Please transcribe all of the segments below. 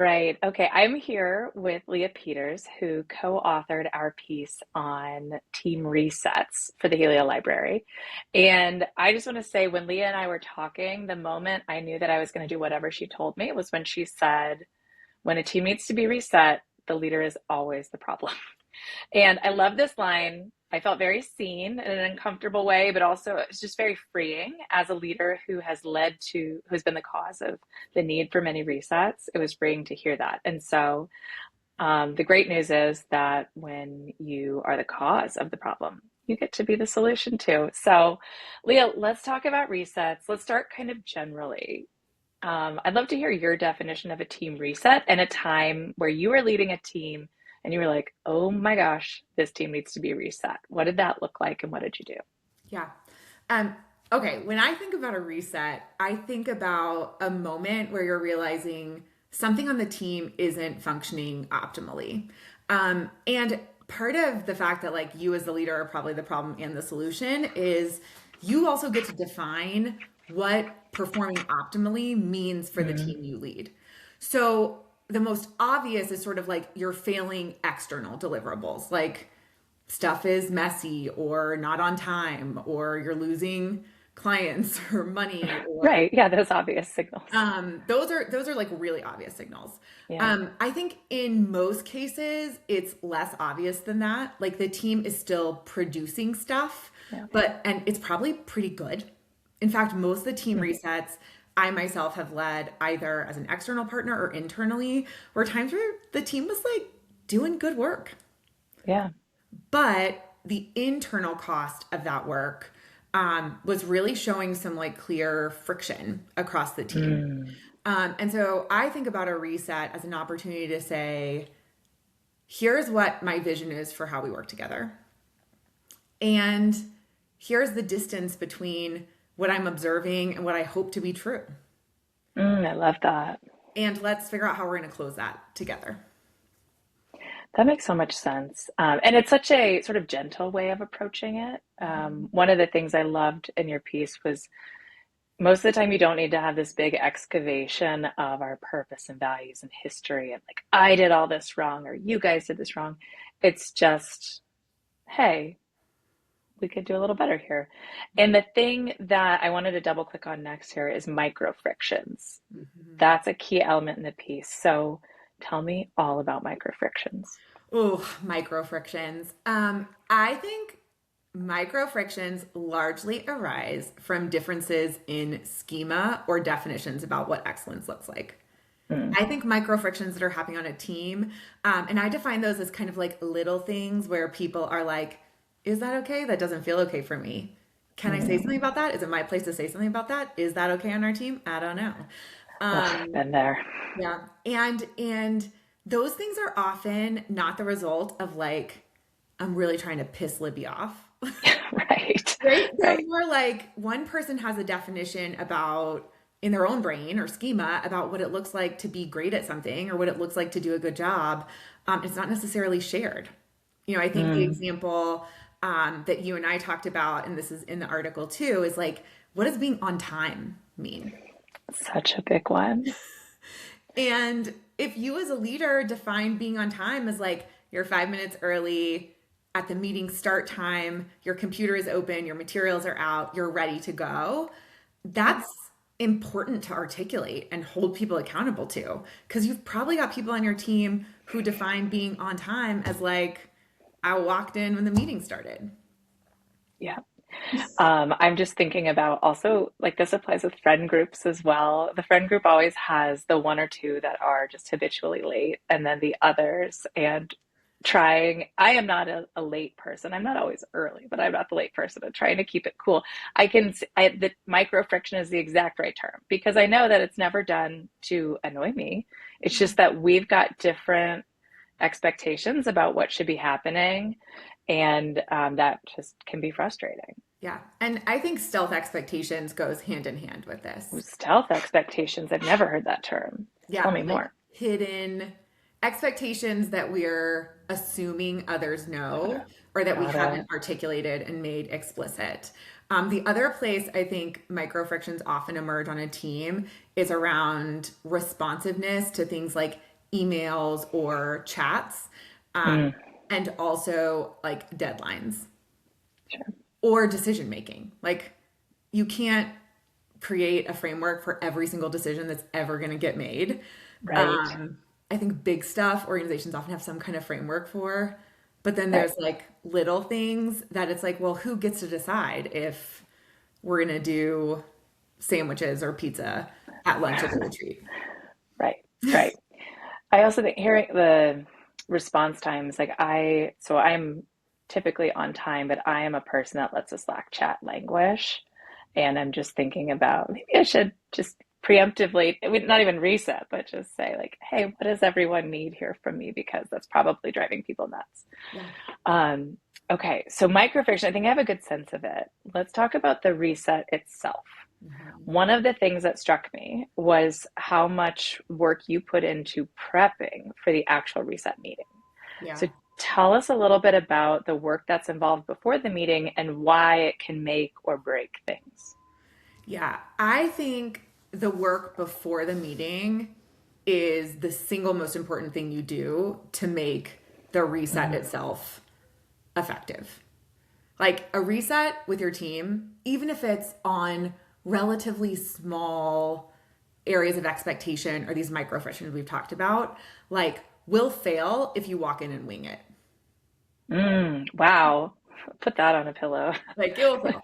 Right. Okay. I'm here with Leah Peters, who co-authored our piece on team resets for the Helio Library. And I just want to say, when Leah and I were talking, the moment I knew that I was going to do whatever she told me was when she said, when a team needs to be reset, the leader is always the problem. And I love this line. I felt very seen in an uncomfortable way, but also it's just very freeing as a leader who has who's been the cause of the need for many resets. It was freeing to hear that. And so the great news is that when you are the cause of the problem, you get to be the solution too. So, Leah, let's talk about resets. Let's start kind of generally. I'd love to hear your definition of a team reset and a time where you were leading a team and you were like, oh my gosh, this team needs to be reset. What did that look like and what did you do? Yeah. Um, okay. When I think about a reset, I think about a moment where you're realizing something on the team isn't functioning optimally. And part of the fact that like you as the leader are probably the problem and the solution is you also get to define what performing optimally means for the Mm, team you lead. So the most obvious is sort of like you're failing external deliverables. Like stuff is messy or not on time or you're losing clients or money or right. Yeah, those obvious signals. those are like really obvious signals. Yeah. I think in most cases it's less obvious than that. Like the team is still producing stuff, Yeah. but and it's probably pretty good. In fact, most of the team Mhm. resets I myself have led either as an external partner or internally were times where the team was like doing good work. Yeah. But the internal cost of that work was really showing some like clear friction across the team. Mm. And so I think about a reset as an opportunity to say, here's what my vision is for how we work together. And here's the distance between what I'm observing and what I hope to be true. I love that. And let's figure out how we're going to close that together. That makes so much sense. And it's such a sort of gentle way of approaching it. One of the things I loved in your piece was most of the time you don't need to have this big excavation of our purpose and values and history and like, I did all this wrong or you guys did this wrong. It's just, hey, we could do a little better here. And the thing that I wanted to double click on next here is micro frictions. Mhm. That's a key element in the piece. So tell me all about micro frictions. Oh, micro frictions. I think micro frictions largely arise from differences in schema or definitions about what excellence looks like. Mm, I think micro frictions that are happening on a team, and I define those as kind of like little things where people are like, is that okay? That doesn't feel okay for me. Can I say something mm. about that? Is it my place to say something about that? Is that okay on our team? I don't know. Ugh, Um, been there. yeah. And those things are often not the result of like, I'm really trying to piss Libby off. Right. Right? They're Right. more like one person has a definition about in their own brain or schema about what it looks like to be great at something or what it looks like to do a good job. It's not necessarily shared. You know, I think the Mm, example that you and I talked about, and this is in the article too, is like, what does being on time mean? such a big one. And if you as a leader define being on time as like you're 5 minutes early at the meeting start time, your computer is open, your materials are out, you're ready to go, Yeah. that's important to articulate and hold people accountable to. Because you've probably got people on your team who define being on time as like, I walked in when the meeting started. Yeah. I'm just thinking about also, like, this applies with friend groups as well. The friend group always has the one or two that are just habitually late, and then the others. And I am not a late person. I'm not always early, but I'm not the late person. I'm trying to keep it cool. The micro friction is the exact right term because I know that it's never done to annoy me. It's just that we've got different expectations about what should be happening, and that just can be frustrating. Yeah. And I think stealth expectations goes hand in hand with this. Stealth expectations. I've never heard that term. Tell Yeah, me like more. hidden expectations that we're assuming others Got know it. or that we Got haven't it. articulated and made explicit. The other place I think micro frictions often emerge on a team is around responsiveness to things like emails or chats, um, Mm, and also like deadlines sure. or decision making. Like you can't create a framework for every single decision that's ever going to get made. Right. Um, I think big stuff organizations often have some kind of framework for, but then Right. there's like little things that it's like, well, who gets to decide if we're going to do sandwiches or pizza at lunch at the retreat? Right. Right. I also think hearing the response times, like so I'm typically on time, but I am a person that lets a Slack chat languish. And I'm just thinking about maybe I should just preemptively, not even reset, but just say, like, hey, what does everyone need here from me? Because that's probably driving people nuts. Yeah. Um, okay, so microfiction, I think I have a good sense of it. Let's talk about the reset itself. Mhm. One of the things that struck me was how much work you put into prepping for the actual reset meeting. Yeah. So tell us a little bit about the work that's involved before the meeting and why it can make or break things. Yeah. I think the work before the meeting is the single most important thing you do to make the reset Mm, itself effective. Like a reset with your team, even if it's on relatively small areas of expectation or these micro frictions we've talked about, like will fail if you walk in and wing it. wow. Put that on a pillow. Like it will fail.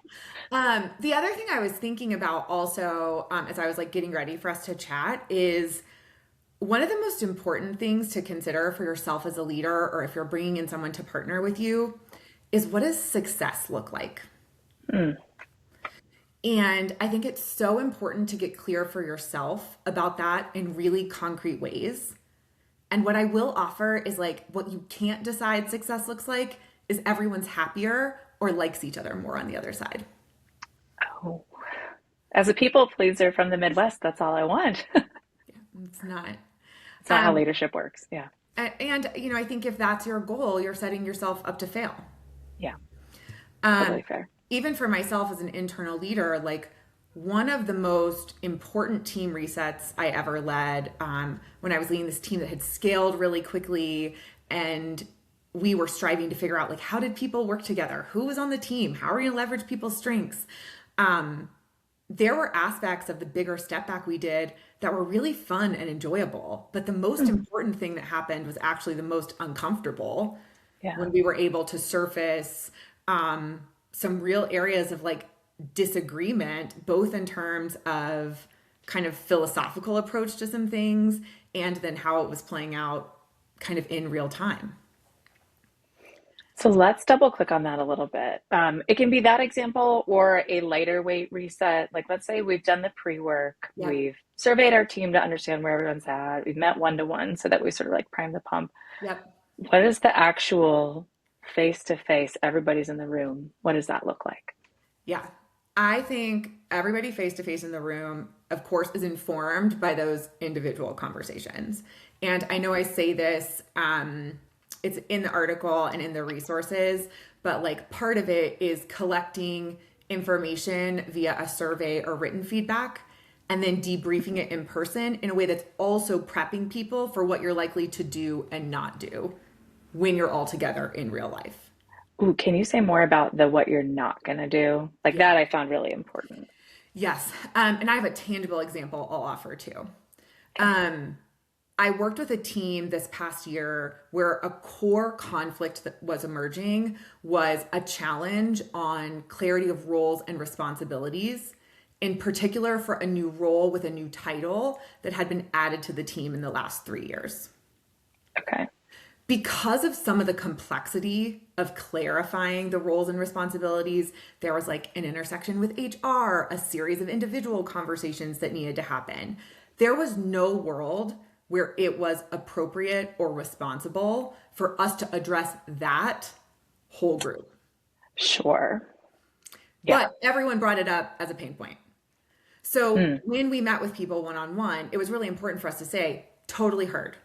The other thing I was thinking about also, as I was like getting ready for us to chat is one of the most important things to consider for yourself as a leader, or if you're bringing in someone to partner with you, is what does success look like? Mm, And I think it's so important to get clear for yourself about that in really concrete ways. And what I will offer is like what you can't decide success looks like is everyone's happier or likes each other more on the other side. oh. As a people pleaser from the Midwest, that's all I want. It's not. It's not how Um, leadership works. Yeah. and you know, I think if that's your goal, you're setting yourself up to fail. Yeah. Um, Totally fair. Even for myself as an internal leader, like one of the most important team resets I ever led, when I was leading this team that had scaled really quickly, and we were striving to figure out like how did people work together, who was on the team, how are we going to leverage people's strengths. There were aspects of the bigger step back we did that were really fun and enjoyable, but the most Mm, important thing that happened was actually the most uncomfortable, yeah. when we were able to surface some real areas of like disagreement, both in terms of kind of philosophical approach to some things and then how it was playing out kind of in real time. So let's double click on that a little bit. It can be that example or a lighter weight reset. Like, let's say we've done the pre work, Yep. we've surveyed our team to understand where everyone's at, we've met one to one so that we sort of like prime the pump. Yep. What is the actual face to face? Everybody's in the room. What does that look like? Yeah. I think everybody face to face in the room, of course, is informed by those individual conversations. And I know I say this, it's in the article and in the resources, but like part of it is collecting information via a survey or written feedback and then debriefing it in person in a way that's also prepping people for what you're likely to do and not do when you're all together in real life. Ooh, can you say more about the what you're not gonna do? Like Yeah. that I found really important. Yes. And I have a tangible example I'll offer too. Okay. Um, I worked with a team this past year where a core conflict that was emerging was a challenge on clarity of roles and responsibilities, in particular for a new role with a new title that had been added to the team in the last 3 years. Okay. Because of some of the complexity of clarifying the roles and responsibilities, there was like an intersection with HR, a series of individual conversations that needed to happen. There was no world where it was appropriate or responsible for us to address that whole group. Sure. Yeah. But everyone brought it up as a pain point. So Mm, when we met with people one on one, it was really important for us to say, totally heard.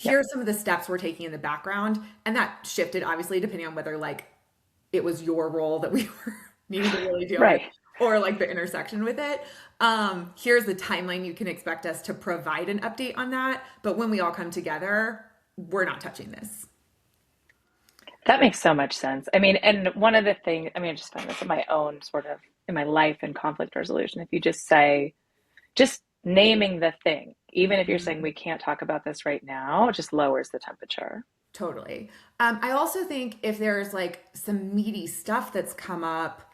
yeah. Here are some of the steps we're taking in the background. And that shifted obviously depending on whether like it was your role that we were needing to really deal with, Right. or like the intersection with it. Here's the timeline you can expect us to provide an update on that. But when we all come together, we're not touching this. That makes so much sense. I mean, and one of the things, I mean, I just find this in my own sort of in my life and conflict resolution. If you just say, just naming the thing, even if you're saying Mhm. we can't talk about this right now, it just lowers the temperature. Totally. I also think if there's like some meaty stuff that's come up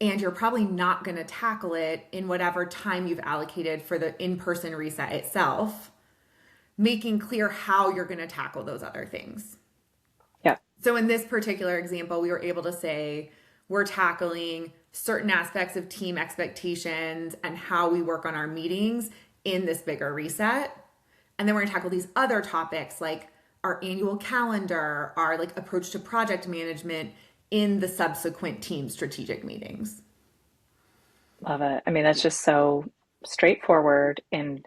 and you're probably not going to tackle it in whatever time you've allocated for the in person reset itself, making clear how you're going to tackle those other things. Yeah. So in this particular example, we were able to say we're tackling certain aspects of team expectations and how we work on our meetings in this bigger reset. And then we're going to tackle these other topics like our annual calendar, our like approach to project management in the subsequent team strategic meetings. Love it. I mean, that's just so straightforward and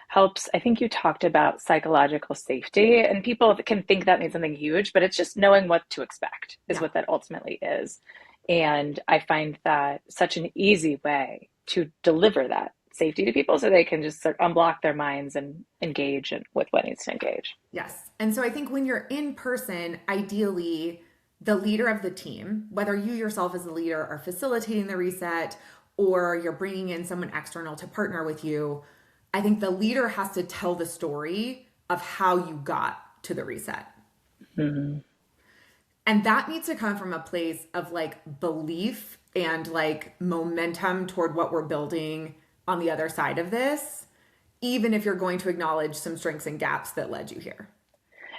helps. I think you talked about psychological safety, and people can think that means something huge, but it's just knowing what to expect is Yeah. what that ultimately is. And I find that such an easy way to deliver that safety to people so they can just sort of unblock their minds and engage with what needs to engage. Yes. And so I think when you're in person, ideally, the leader of the team, whether you yourself as the leader are facilitating the reset or you're bringing in someone external to partner with you, I think the leader has to tell the story of how you got to the reset. Mhm. And that needs to come from a place of like belief and like momentum toward what we're building on the other side of this, even if you're going to acknowledge some strengths and gaps that led you here.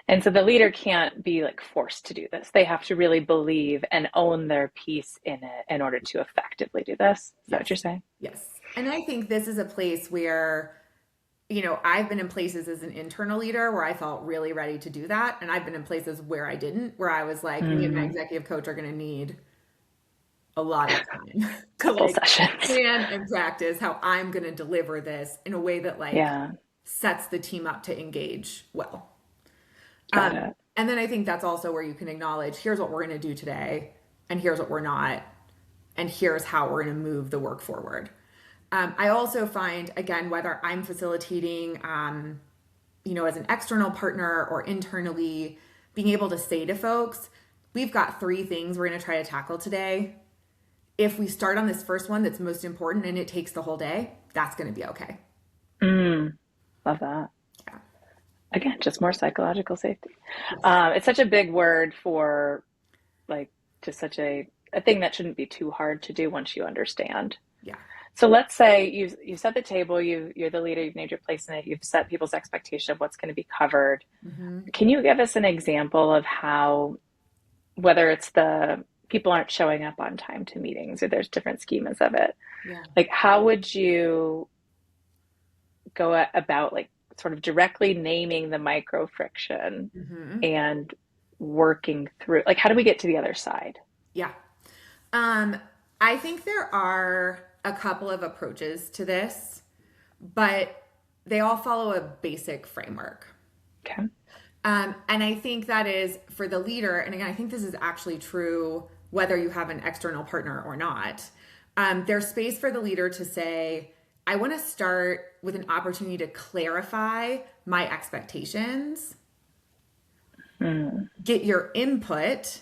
And so the leader can't be like forced to do this. They have to really believe and own their piece in it in order to effectively do this. Is that what Yes. you're saying? Yes. And I think this is a place where, I've been in places as an internal leader where I felt really ready to do that. And I've been in places where I didn't, where I was like, me and my Mm, executive coach are going to need a lot of time to couple like sessions. plan and practice how I'm going to deliver this in a way that like Yeah, sets the team up to engage well. got it. And then I think that's also where you can acknowledge here's what we're going to do today, and here's what we're not, and here's how we're going to move the work forward. I also find, again, whether I'm facilitating, as an external partner or internally, being able to say to folks, we've got three things we're going to try to tackle today. If we start on this first one that's most important and it takes the whole day, that's going to be okay. Mm, love that. Yeah. Again, just more psychological safety. Yes. It's such a big word for like just such a thing that shouldn't be too hard to do once you understand. Yeah. So let's say you set the table, you're the leader, you've named your place in it, you've set people's expectation of what's going to be covered. Hmm. Can you give us an example of how, whether it's the people aren't showing up on time to meetings or there's different schemas of it, Yeah. like how would you go about like sort of directly naming the micro friction Hmm. and working through, like how do we get to the other side? Yeah. Um, I think there are a couple of approaches to this, but they all follow a basic framework. Okay. And I think that is for the leader, and again, I think this is actually true whether you have an external partner or not. There's space for the leader to say, I want to start with an opportunity to clarify my expectations, Mm, get your input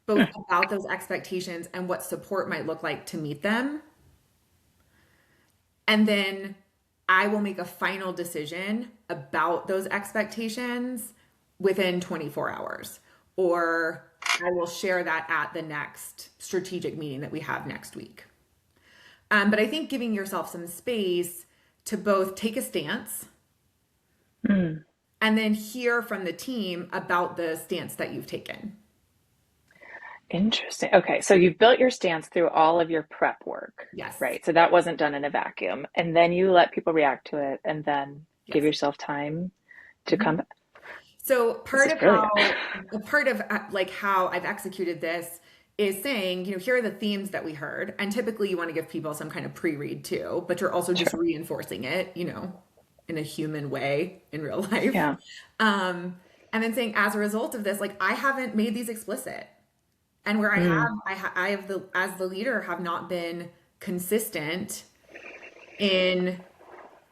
both about those expectations and what support might look like to meet them. And then I will make a final decision about those expectations within 24 hours. Or I will share that at the next strategic meeting that we have next week. But I think giving yourself some space to both take a stance mm. and then hear from the team about the stance that you've taken. Interesting. Okay, so you've built your stance through all of your prep work, Yes. right? So that wasn't done in a vacuum. And then you let people react to it and then give Yes. yourself time to Mhm. come back. So This is brilliant. part of like how I've executed this is saying, here are the themes that we heard. And typically you want to give people some kind of pre-read too, but you're also just Sure. reinforcing it, in a human way in real life. Yeah. Um, and then saying, as a result of this, like I haven't made these explicit. And where I have, Mm, I have the, as the leader, have not been consistent in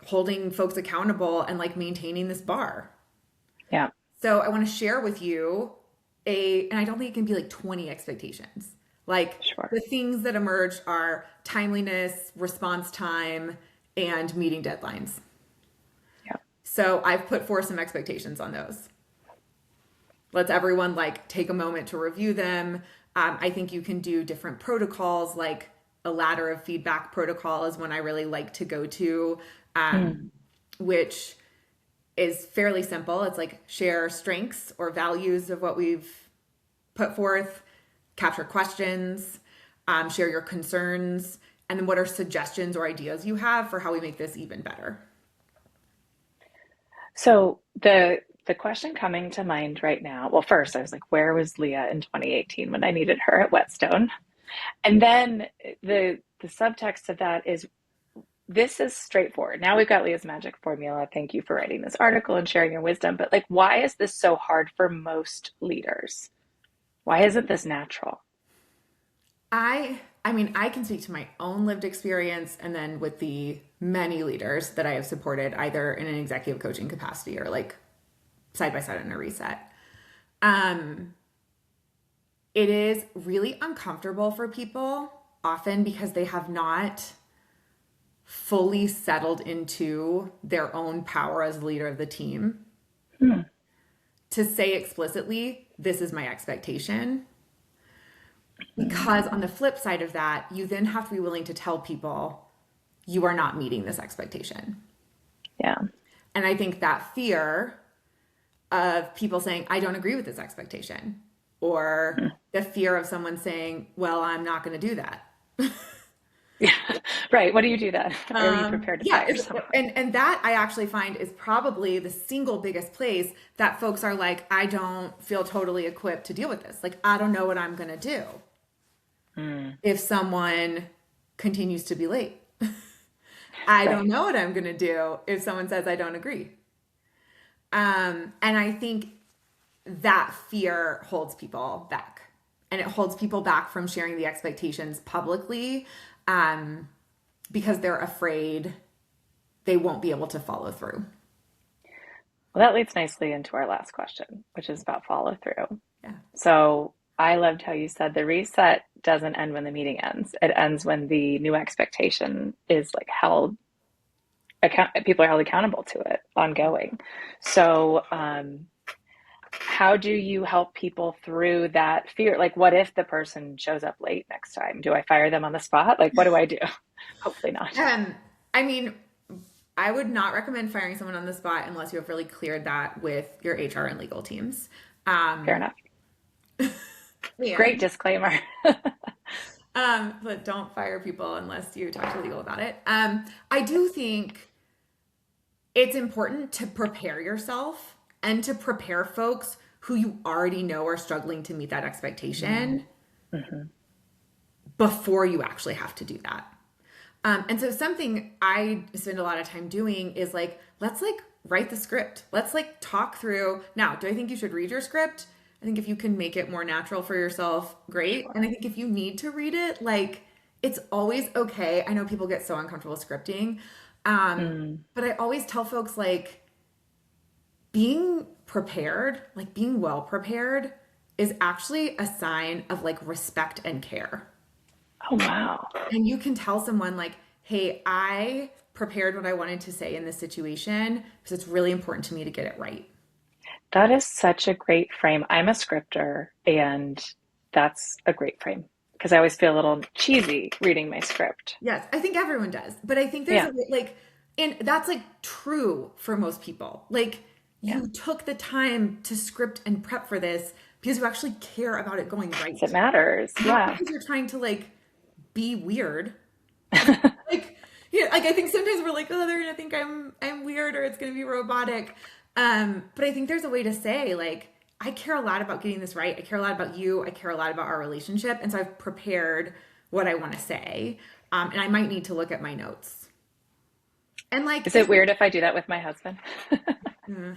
holding folks accountable and like maintaining this bar. Yeah, So I want to share with you and I don't think it can be like 20 expectations. Like sure. the things that emerge are timeliness, response time, and meeting deadlines. Yeah. So I've put forth some expectations on those. Let's everyone like take a moment to review them. I think you can do different protocols, like a ladder of feedback protocol is one I really like to go to, Mm. which is fairly simple. It's like share strengths or values of what we've put forth, capture questions, share your concerns, and then what are suggestions or ideas you have for how we make this even better. So the question coming to mind right now, well, first I was like, where was Leah in 2018 when I needed her at Whetstone? And then the subtext of that is this is straightforward. Now we've got Leah's magic formula. Thank you for writing this article and sharing your wisdom. But like, why is this so hard for most leaders? Why isn't this natural? I mean, I can speak to my own lived experience and then with the many leaders that I have supported either in an executive coaching capacity or like side by side in a reset. Um, it is really uncomfortable for people often because they have not fully settled into their own power as leader of the team Hmm. to say explicitly, this is my expectation. Because on the flip side of that, you then have to be willing to tell people you are not meeting this expectation. Yeah. And I think that fear of people saying, I don't agree with this expectation, or the fear of someone saying, well, I'm not going to do that. Yeah. Right. What do you do then? Are you prepared to Yeah, fire someone? and that I actually find is probably the single biggest place that folks are like, I don't feel totally equipped to deal with this. Like, I don't know what I'm going to do Hmm. if someone continues to be late. I don't Right. know what I'm going to do if someone says I don't agree. And I think that fear holds people back. And it holds people back from sharing the expectations publicly um, because they're afraid they won't be able to follow through. Well, that leads nicely into our last question, which is about follow through. Yeah. So I loved how you said the reset doesn't end when the meeting ends. It ends when the new expectation is like held people are held accountable to it ongoing. So how do you help people through that fear? Like, what if the person shows up late next time? Do I fire them on the spot? Like, what do I do? Hopefully not. Um, I mean, I would not recommend firing someone on the spot unless you have really cleared that with your HR and legal teams. Fair Um, enough. Great and disclaimer. but don't fire people unless you talk to legal about it. I do think it's important to prepare yourself and to prepare folks who you already know are struggling to meet that expectation Mm-hmm. before you actually have to do that. And so something I spend a lot of time doing is like, let's like write the script. Let's like talk through. Now, do I think you should read your script? I think if you can make it more natural for yourself, great. And I Sure. think if you need to read it, like it's always okay. I know people get so uncomfortable scripting. Mm. But I always tell folks like being prepared, like being well prepared is actually a sign of like respect and care. Oh, wow. And you can tell someone like, hey, I prepared what I wanted to say in this situation because it's really important to me to get it right. That is such a great frame. I'm a scripter, and that's a great frame because I always feel a little cheesy reading my script. Yes, I think everyone does. But I think there's Yeah. a like, and that's like true for most people. Like, Yeah. you took the time to script and prep for this because you actually care about it going 'Cause it right, matters. not Yeah. because you're trying to like be weird. Like, yeah, like I think sometimes we're like, oh, they're gonna think I'm weird or it's gonna be robotic. But I think there's a way to say like, I care a lot about getting this right. I care a lot about you. I care a lot about our relationship, and so I've prepared what I want to say. And I might need to look at my notes. And like, Is it weird if I do that with my husband?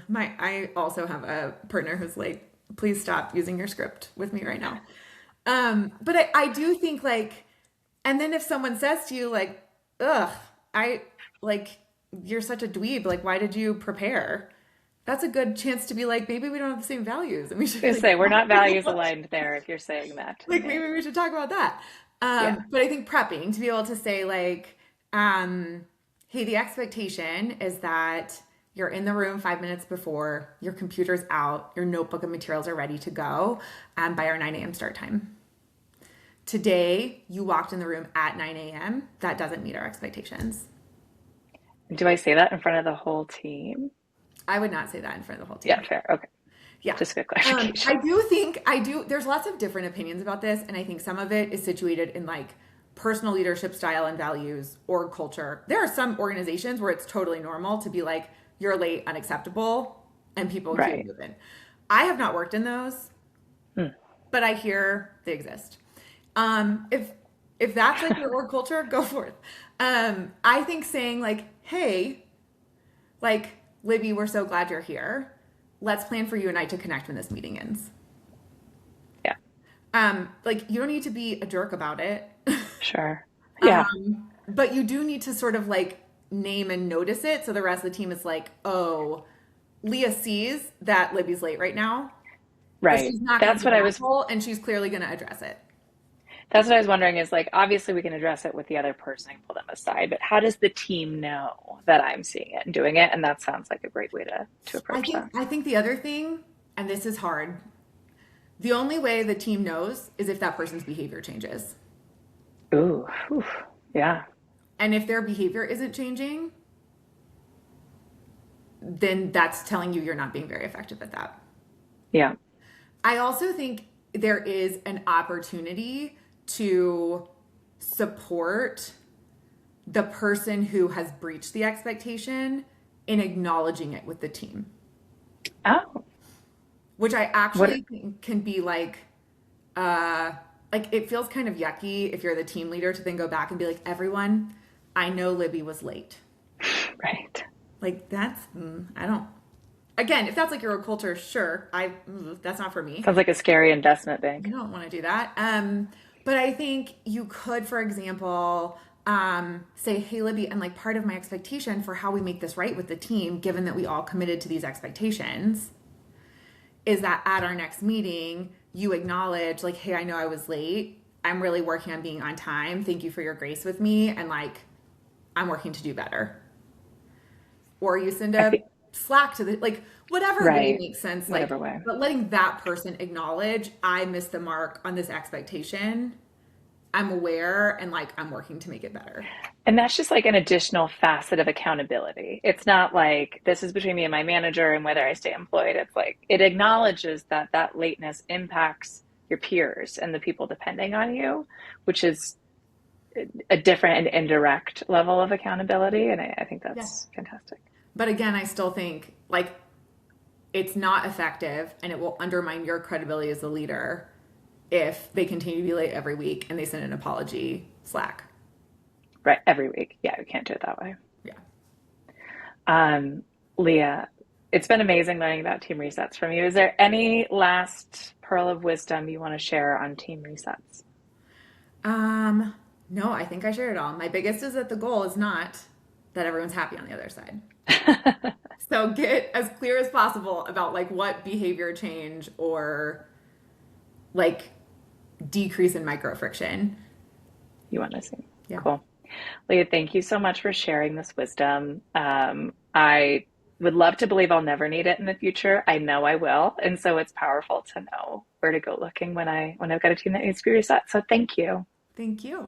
I also have a partner who's like, please stop using your script with me right now. But I do think like And then if someone says to you, like, ugh, I like, you're such a dweeb, like, why did you prepare? That's a good chance to be like, maybe we don't have the same values and we should I was like, gonna say we're not values aligned there if you're saying that to like me. maybe we should talk about that. Yeah. But I think prepping to be able to say like, hey, the expectation is that you're in the room 5 minutes before, your computer's out, your notebook and materials are ready to go by our 9 a.m. start time. Today, you walked in the room at 9 a.m. That doesn't meet our expectations. Do I say that in front of the whole team? I would not say that in front of the whole Yeah, team. fair. Okay. Yeah. Just a good I clarification. do think I do. There's lots of different opinions about this, and I think some of it is situated in like personal leadership style and values or culture. There are some organizations where it's totally normal to be like, you're late, unacceptable, and people keep Right. moving. I have not worked in those, Hmm. but I hear they exist. If that's like your org culture, go for it. I think saying like, hey, like Libby, we're so glad you're here. Let's plan for you and I to connect when this meeting ends. Yeah. Like you don't need to be a jerk about it, Sure. Yeah. but you do need to sort of like name and notice it so the rest of the team is like, oh, Leah sees that Libby's late right now, but Right. she's not going to That's be what an I was asshole and she's clearly going to address it. that's what I was wondering is like obviously we can address it with the other person and pull them aside, but how does the team know that I'm seeing it and doing it? And that sounds like a great way to I approach think that. I think the other thing, and this is hard, the only way the team knows is if that person's behavior changes. Ooh. Oof. Yeah. And if their behavior isn't changing, then that's telling you you're not being very effective at that. Yeah. I also think there is an opportunity to support the person who has breached the expectation in acknowledging it with the team, Oh. which I What actually think can be uh, like it feels kind of yucky if you're the team leader to then go back and be like, everyone, I know Libby was late. right. Like that's, I don't, again, if that's like your culture, sure. That's not for me. Sounds like a scary investment You bank. don't want to do that. But I think you could, for example, say, hey, Libby, and like part of my expectation for how we make this right with the team, given that we all committed to these expectations, is that at our next meeting, you acknowledge, like, hey, I know I was late. I'm really working on being on time. Thank you for your grace with me. And like, I'm working to do better. Or you send I a think Slack to the, like, whatever way right. makes sense. Like, Whatever way. but letting that person acknowledge, I missed the mark on this expectation. I'm aware and like, I'm working to make it better. And that's just like an additional facet of accountability. It's not like this is between me and my manager and whether I stay employed. It's like it acknowledges that that lateness impacts your peers and the people depending on you, which is a different and indirect level of accountability. And I think Yeah. that's fantastic. But again, I still think like it's not effective and it will undermine your credibility as a leader if they continue to be late every week and they send an apology Slack. Right. Every week. Yeah, we can't do it that way. Yeah. Um, Leah, it's been amazing learning about team resets from you. Is there any last pearl of wisdom you want to share on team resets? No, I think I shared it all. My biggest is that the goal is not that everyone's happy on the other side. So get as clear as possible about like what behavior change or like decrease in micro friction. You want to see? Yeah. Cool. Leah, thank you so much for sharing this wisdom. I would love to believe I'll never need it in the future. I know I will, and so it's powerful to know where to go looking when I've got a team that needs to be reset. So thank you. Thank you.